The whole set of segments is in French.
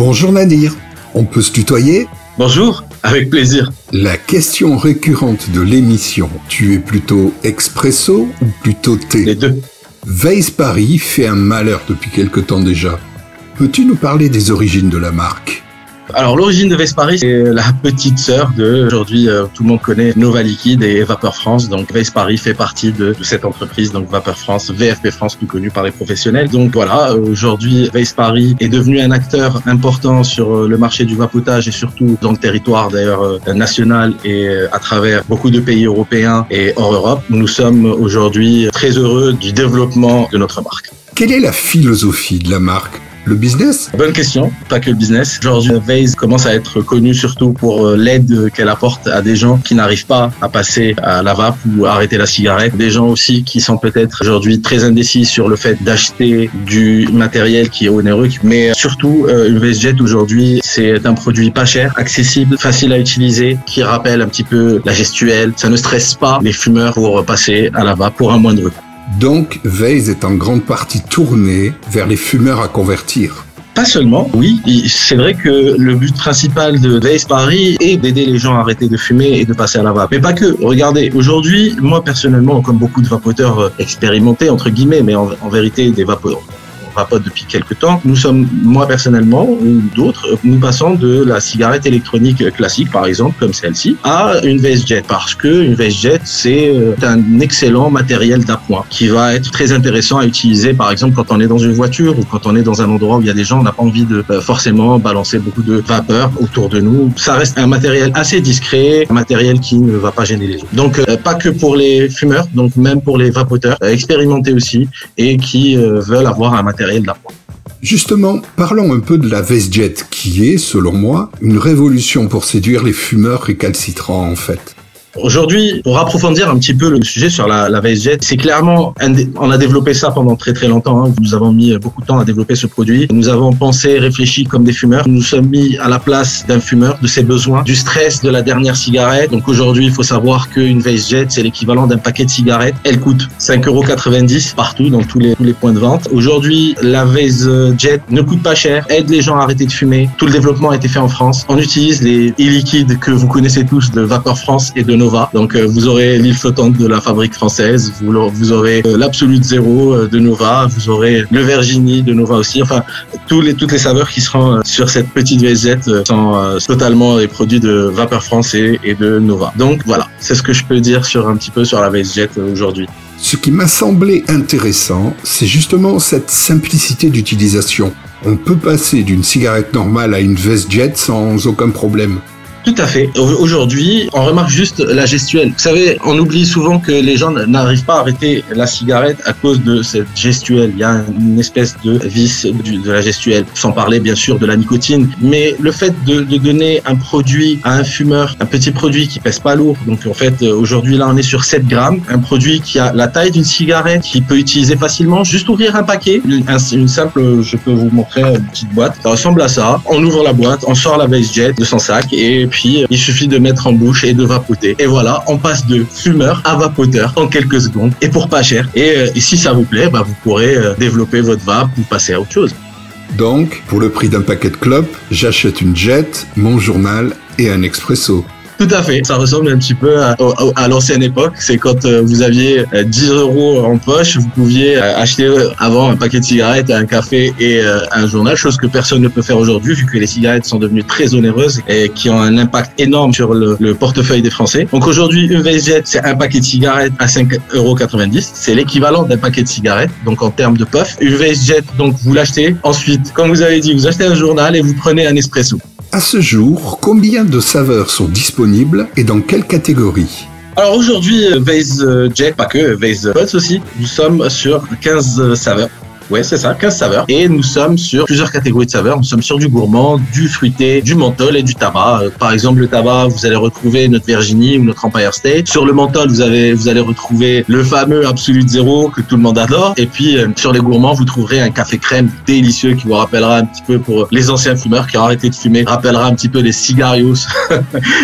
Bonjour Nadir, on peut se tutoyer? Bonjour, avec plaisir. La question récurrente de l'émission, tu es plutôt expresso ou plutôt thé? Les deux. Weiss Paris fait un malheur depuis quelque temps déjà. Peux-tu nous parler des origines de la marque? Alors l'origine de Weiss Paris, c'est la petite sœur de, aujourd'hui tout le monde connaît Nova Liquide et Vapeur France. Donc Weiss Paris fait partie de cette entreprise, donc Vapeur France, VFP France, plus connu par les professionnels. Donc voilà, aujourd'hui Weiss Paris est devenu un acteur important sur le marché du vapotage et surtout dans le territoire d'ailleurs national et à travers beaucoup de pays européens et hors Europe. Nous sommes aujourd'hui très heureux du développement de notre marque. Quelle est la philosophie de la marque? Le business? Bonne question, pas que le business. Aujourd'hui, Weiss commence à être connu surtout pour l'aide qu'elle apporte à des gens qui n'arrivent pas à passer à la vape ou à arrêter la cigarette. Des gens aussi qui sont peut-être aujourd'hui très indécis sur le fait d'acheter du matériel qui est onéreux. Mais surtout, une Weiss Jet aujourd'hui, c'est un produit pas cher, accessible, facile à utiliser, qui rappelle un petit peu la gestuelle. Ça ne stresse pas les fumeurs pour passer à la vape pour un moindre coût. Donc, Weiss est en grande partie tourné vers les fumeurs à convertir. Pas seulement, oui. C'est vrai que le but principal de Weiss Paris est d'aider les gens à arrêter de fumer et de passer à la vape. Mais pas que. Regardez, aujourd'hui, moi personnellement, comme beaucoup de vapoteurs expérimentés, entre guillemets, mais en vérité des vapoteurs, vapote depuis quelques temps. Nous sommes, moi personnellement, ou d'autres, nous passons de la cigarette électronique classique, par exemple, comme celle-ci, à une Weiss Jet. Parce que une Weiss Jet, c'est un excellent matériel d'appoint qui va être très intéressant à utiliser, par exemple, quand on est dans une voiture ou quand on est dans un endroit où il y a des gens, on n'a pas envie de forcément balancer beaucoup de vapeur autour de nous. Ça reste un matériel assez discret, un matériel qui ne va pas gêner les autres. Donc, pas que pour les fumeurs, donc même pour les vapoteurs, expérimentés aussi, et qui veulent avoir un matériel d'appoint. Justement, parlons un peu de la Weiss Jet, qui est, selon moi, une révolution pour séduire les fumeurs récalcitrants, en fait. Aujourd'hui, pour approfondir un petit peu le sujet sur la Weiss Jet, c'est clairement, on a développé ça pendant très longtemps. Nous avons mis beaucoup de temps à développer ce produit. Nous avons pensé, réfléchi comme des fumeurs. Nous nous sommes mis à la place d'un fumeur, de ses besoins, du stress de la dernière cigarette. Donc aujourd'hui, il faut savoir qu'une Weiss Jet, c'est l'équivalent d'un paquet de cigarettes. Elle coûte 5,90 € partout, dans tous les points de vente. Aujourd'hui, la Weiss Jet ne coûte pas cher, aide les gens à arrêter de fumer. Tout le développement a été fait en France. On utilise les e-liquides que vous connaissez tous de Vapeur France et de Nova. Donc vous aurez l'île flottante de la fabrique française, vous aurez l'Absolute Zéro de Nova, vous aurez le Virginie de Nova aussi. Enfin, toutes les saveurs qui seront sur cette petite Weiss Jet sont totalement des produits de Vapeur France et de Nova. Donc voilà, c'est ce que je peux dire un petit peu sur la Weiss Jet aujourd'hui. Ce qui m'a semblé intéressant, c'est justement cette simplicité d'utilisation. On peut passer d'une cigarette normale à une Weiss Jet sans aucun problème. Tout à fait. Aujourd'hui, on remarque juste la gestuelle. Vous savez, on oublie souvent que les gens n'arrivent pas à arrêter la cigarette à cause de cette gestuelle. Il y a une espèce de vice de la gestuelle, sans parler bien sûr de la nicotine. Mais le fait de donner un produit à un fumeur, un petit produit qui pèse pas lourd. Donc en fait, aujourd'hui là, on est sur 7 grammes. Un produit qui a la taille d'une cigarette, qui peut utiliser facilement. Juste ouvrir un paquet, une simple, je peux vous montrer une petite boîte. Ça ressemble à ça. On ouvre la boîte, on sort la Weiss Jet de son sac et puis il suffit de mettre en bouche et de vapoter. Et voilà, on passe de fumeur à vapoteur en quelques secondes et pour pas cher. Et si ça vous plaît, vous pourrez développer votre vape ou passer à autre chose. Donc, pour le prix d'un paquet de clopes, j'achète une Jet, mon journal et un expresso. Tout à fait. Ça ressemble un petit peu à l'ancienne époque. C'est quand vous aviez 10 € en poche, vous pouviez acheter avant un paquet de cigarettes, un café et un journal, chose que personne ne peut faire aujourd'hui vu que les cigarettes sont devenues très onéreuses et qui ont un impact énorme sur le portefeuille des Français. Donc aujourd'hui, une Weiss Jet, c'est un paquet de cigarettes à 5,90 €. C'est l'équivalent d'un paquet de cigarettes, donc en termes de puff. Une Weiss Jet, donc vous l'achetez. Ensuite, comme vous avez dit, vous achetez un journal et vous prenez un espresso. À ce jour, combien de saveurs sont disponibles et dans quelle catégorie? Alors aujourd'hui, Weiss Jet, pas que, Weiss Buds aussi, nous sommes sur 15 saveurs. Ouais, c'est ça, 15 saveurs. Et nous sommes sur plusieurs catégories de saveurs. Nous sommes sur du gourmand, du fruité, du menthol et du tabac. Par exemple, le tabac, vous allez retrouver notre Virginie ou notre Empire State. Sur le menthol, vous allez retrouver le fameux Absolute Zéro que tout le monde adore. Et puis, sur les gourmands, vous trouverez un café crème délicieux qui vous rappellera un petit peu, pour les anciens fumeurs qui ont arrêté de fumer, rappellera un petit peu les cigarios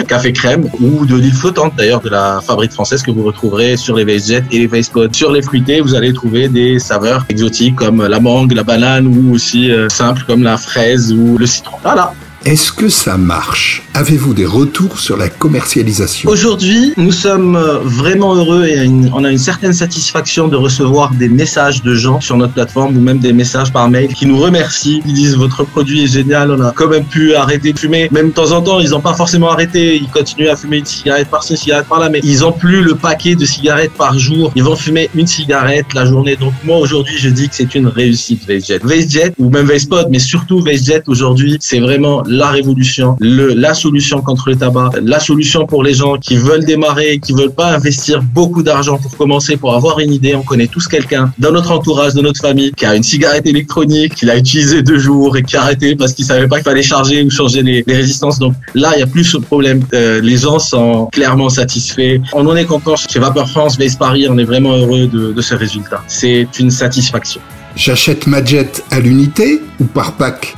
café crème, ou de l'île flottante d'ailleurs de la fabrique française que vous retrouverez sur les Weiss Jet et les Weiss Pod. Sur les fruités, vous allez trouver des saveurs exotiques comme comme la mangue, la banane ou aussi simple comme la fraise ou le citron. Voilà. Est-ce que ça marche? Avez-vous des retours sur la commercialisation? Aujourd'hui, nous sommes vraiment heureux et on a une certaine satisfaction de recevoir des messages de gens sur notre plateforme ou même des messages par mail qui nous remercient. Ils disent votre produit est génial, on a quand même pu arrêter de fumer. Même de temps en temps, ils n'ont pas forcément arrêté, ils continuent à fumer une cigarette par-ci, une cigarette par-là, mais ils n'ont plus le paquet de cigarettes par jour. Ils vont fumer une cigarette la journée. Donc moi, aujourd'hui, je dis que c'est une réussite VaceJet. VaceJet ou même VacePod, mais surtout VaceJet aujourd'hui, c'est vraiment la révolution, la solution contre le tabac, la solution pour les gens qui veulent démarrer, qui veulent pas investir beaucoup d'argent pour commencer, pour avoir une idée. On connaît tous quelqu'un dans notre entourage, dans notre famille, qui a une cigarette électronique, qui l'a utilisée 2 jours et qui a arrêté parce qu'il savait pas qu'il fallait charger ou changer les résistances. Donc là, il y a plus ce problème. Les gens sont clairement satisfaits. On en est content chez Vapeur France, Vace Paris. On est vraiment heureux de ce résultat. C'est une satisfaction. J'achète ma jet à l'unité ou par pack?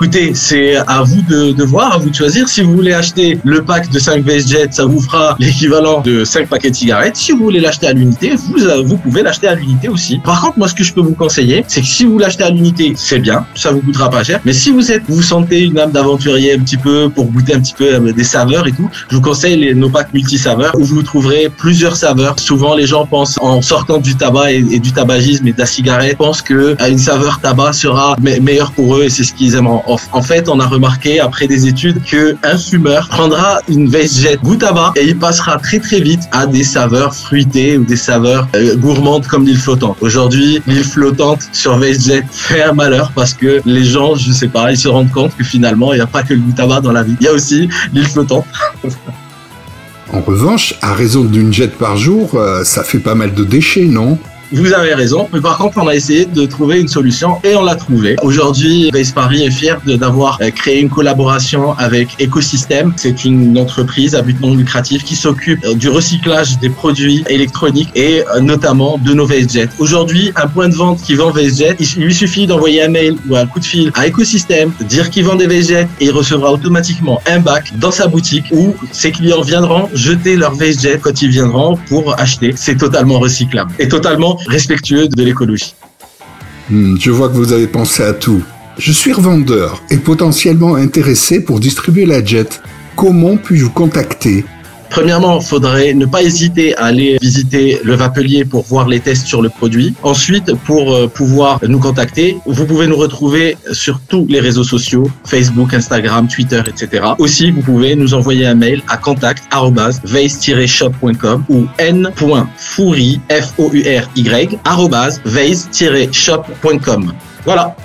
Écoutez, c'est à vous de voir, à vous de choisir. Si vous voulez acheter le pack de 5 VaceJet, ça vous fera l'équivalent de 5 paquets de cigarettes. Si vous voulez l'acheter à l'unité, vous pouvez l'acheter à l'unité aussi. Par contre, moi, ce que je peux vous conseiller, c'est que si vous l'achetez à l'unité, c'est bien, ça vous coûtera pas cher. Mais si vous sentez une âme d'aventurier un petit peu pour goûter un petit peu des saveurs et tout, je vous conseille nos packs multi-saveurs où vous trouverez plusieurs saveurs. Souvent, les gens pensent, en sortant du tabac et du tabagisme et de la cigarette, pensent que une saveur tabac sera meilleure pour eux et c'est ce qu'ils aimeront. En fait, on a remarqué après des études que un fumeur prendra une VaceJet goût tabac et il passera très très vite à des saveurs fruitées ou des saveurs gourmandes comme l'île flottante. Aujourd'hui, l'île flottante sur VaceJet fait un malheur parce que les gens, je sais pas, ils se rendent compte que finalement, il n'y a pas que le goût tabac dans la vie. Il y a aussi l'île flottante. En revanche, à raison d'une jet par jour, ça fait pas mal de déchets, non? Vous avez raison, mais par contre, on a essayé de trouver une solution et on l'a trouvé. Aujourd'hui, Vace Paris est fier d'avoir créé une collaboration avec Ecosystem. C'est une entreprise à but non lucratif qui s'occupe du recyclage des produits électroniques et notamment de nos VaceJet. Aujourd'hui, un point de vente qui vend VaceJet, il lui suffit d'envoyer un mail ou un coup de fil à Ecosystem, dire qu'il vend des VaceJet et il recevra automatiquement un bac dans sa boutique où ses clients viendront jeter leurs VaceJet quand ils viendront pour acheter. C'est totalement recyclable et totalement respectueux de l'écologie. Je vois que vous avez pensé à tout. Je suis revendeur et potentiellement intéressé pour distribuer la jet. Comment puis-je vous contacter? Premièrement, il faudrait ne pas hésiter à aller visiter le Vapelier pour voir les tests sur le produit. Ensuite, pour pouvoir nous contacter, vous pouvez nous retrouver sur tous les réseaux sociaux, Facebook, Instagram, Twitter, etc. Aussi, vous pouvez nous envoyer un mail à contact@vace-shop.com ou n.foury, F-O-U-R-Y, @vace-shop.com. Voilà.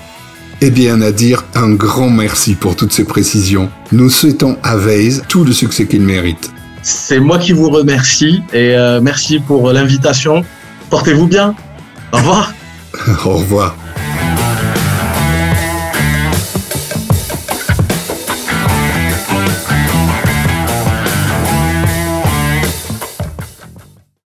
Eh bien, Nadir, un grand merci pour toutes ces précisions. Nous souhaitons à Vace tout le succès qu'il mérite. C'est moi qui vous remercie et merci pour l'invitation. Portez-vous bien. Au revoir. Au revoir.